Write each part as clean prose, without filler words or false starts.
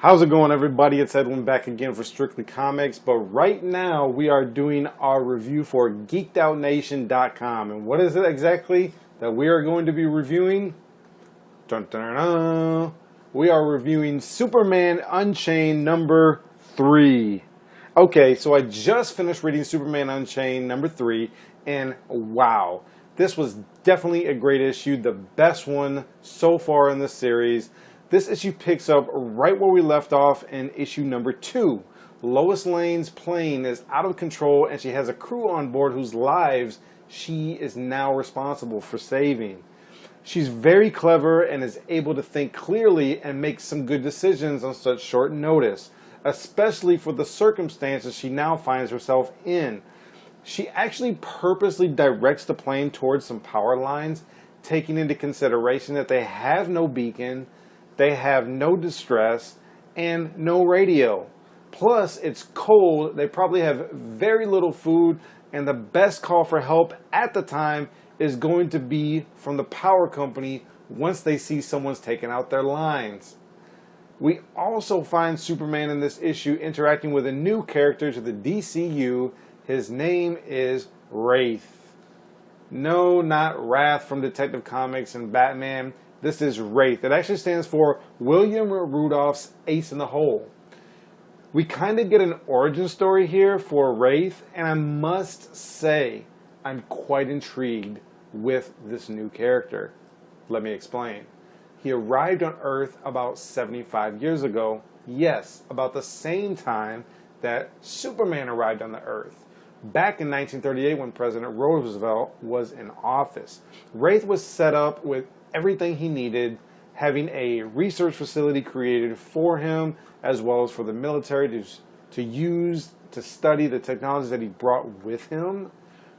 How's it going, everybody? It's Edwin back again for Strictly Comics, but right now we are doing our review for GeekedOutNation.com. And what is it exactly that we are going to be reviewing? Dun, dun, dun. We are reviewing Superman Unchained number 3. Okay, so I just finished reading Superman Unchained number 3, and wow, this was definitely a great issue, the best one so far in the series. This issue picks up right where we left off in issue number 2. Lois Lane's plane is out of control and she has a crew on board whose lives she is now responsible for saving. She's very clever and is able to think clearly and make some good decisions on such short notice, especially for the circumstances she now finds herself in. She actually purposely directs the plane towards some power lines, taking into consideration that they have no beacon, they have no distress, and no radio. Plus, it's cold, they probably have very little food, and the best call for help at the time is going to be from the power company once they see someone's taken out their lines. We also find Superman in this issue interacting with a new character to the DCU. His name is Wraith. No, not Wrath from Detective Comics and Batman. This is Wraith. It actually stands for William Rudolph's Ace in the Hole. We kind of get an origin story here for Wraith, and I must say I'm quite intrigued with this new character. Let me explain. He arrived on Earth about 75 years ago. Yes, about the same time that Superman arrived on the Earth. Back in 1938 when President Roosevelt was in office. Wraith was set up with everything he needed, having a research facility created for him as well as for the military to use to study the technologies that he brought with him.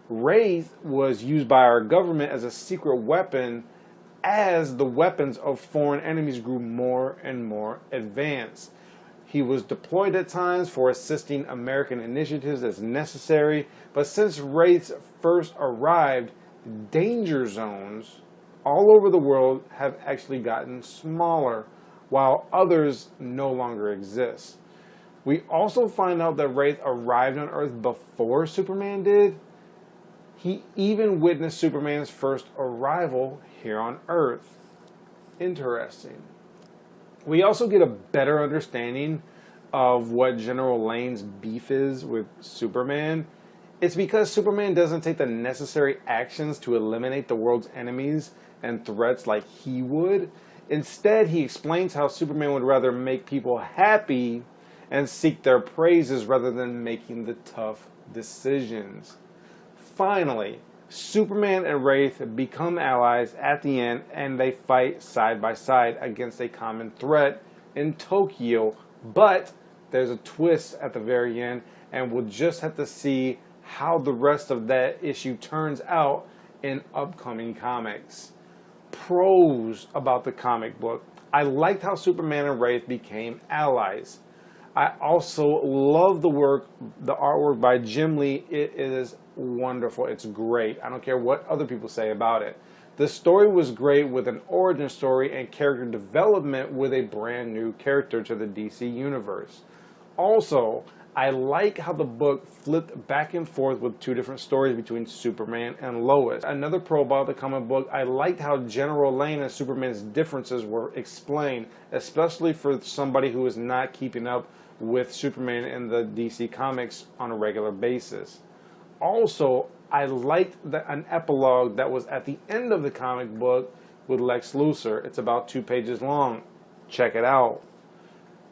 Wraith was used by our government as a secret weapon as the weapons of foreign enemies grew more and more advanced. He was deployed at times for assisting American initiatives as necessary, but since Wraith first arrived, danger zones all over the world have actually gotten smaller, while others no longer exist. We also find out that Wraith arrived on Earth before Superman did. He even witnessed Superman's first arrival here on Earth. Interesting. We also get a better understanding of what General Lane's beef is with Superman. It's because Superman doesn't take the necessary actions to eliminate the world's enemies and threats like he would. Instead, he explains how Superman would rather make people happy and seek their praises rather than making the tough decisions. Finally, Superman and Wraith become allies at the end, and they fight side by side against a common threat in Tokyo. But there's a twist at the very end, and we'll just have to see how the rest of that issue turns out in upcoming comics. Pros about the comic book. I liked how Superman and Wraith became allies. I also love the artwork by Jim Lee. It is wonderful. It's great. I don't care what other people say about it. The story was great with an origin story and character development with a brand new character to the DC universe. Also, I like how the book flipped back and forth with two different stories between Superman and Lois. Another pro about the comic book, I liked how General Lane and Superman's differences were explained, especially for somebody who is not keeping up with Superman in the DC comics on a regular basis. Also, I liked an epilogue that was at the end of the comic book with Lex Luthor. It's about 2 pages long. Check it out.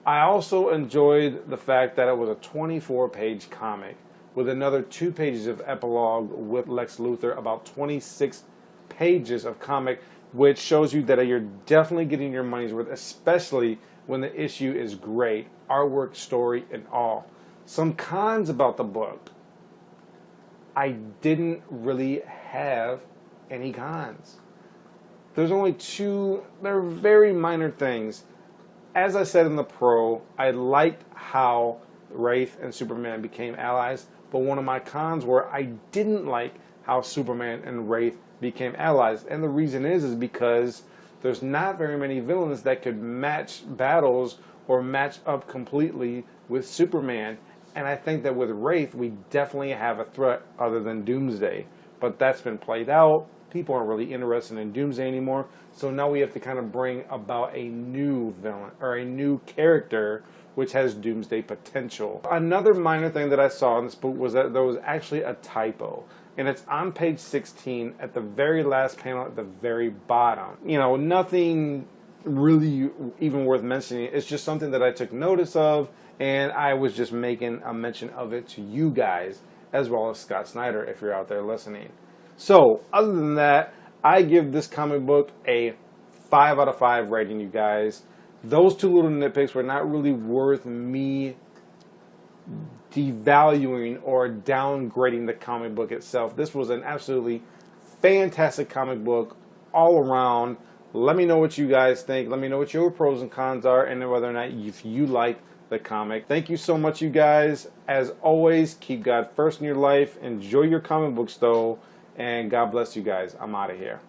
I also enjoyed the fact that it was a 24-page comic with another 2 pages of epilogue with Lex Luthor, about 26 pages of comic, which shows you that you're definitely getting your money's worth, especially when the issue is great, artwork, story, and all. Some cons about the book. I didn't really have any cons. There's only 2, they're very minor things. As I said in the pro, I liked how Wraith and Superman became allies, but one of my cons were I didn't like how Superman and Wraith became allies. And the reason is because there's not very many villains that could match battles or match up completely with Superman. And I think that with Wraith, we definitely have a threat other than Doomsday. But that's been played out. People aren't really interested in Doomsday anymore. So now we have to kind of bring about a new villain or a new character which has Doomsday potential. Another minor thing that I saw in this book was that there was actually a typo. And it's on page 16 at the very last panel at the very bottom. You know, nothing really even worth mentioning. It's just something that I took notice of, and I was just making a mention of it to you guys, as well as Scott Snyder, if you're out there listening. So, other than that, I give this comic book a 5 out of 5 rating, you guys. Those two little nitpicks were not really worth me devaluing or downgrading the comic book itself. This was an absolutely fantastic comic book all around. Let me know what you guys think. Let me know what your pros and cons are, and whether or not if you like the comic. Thank you so much, you guys. As always, keep God first in your life. Enjoy your comic books, though, and God bless you guys. I'm out of here.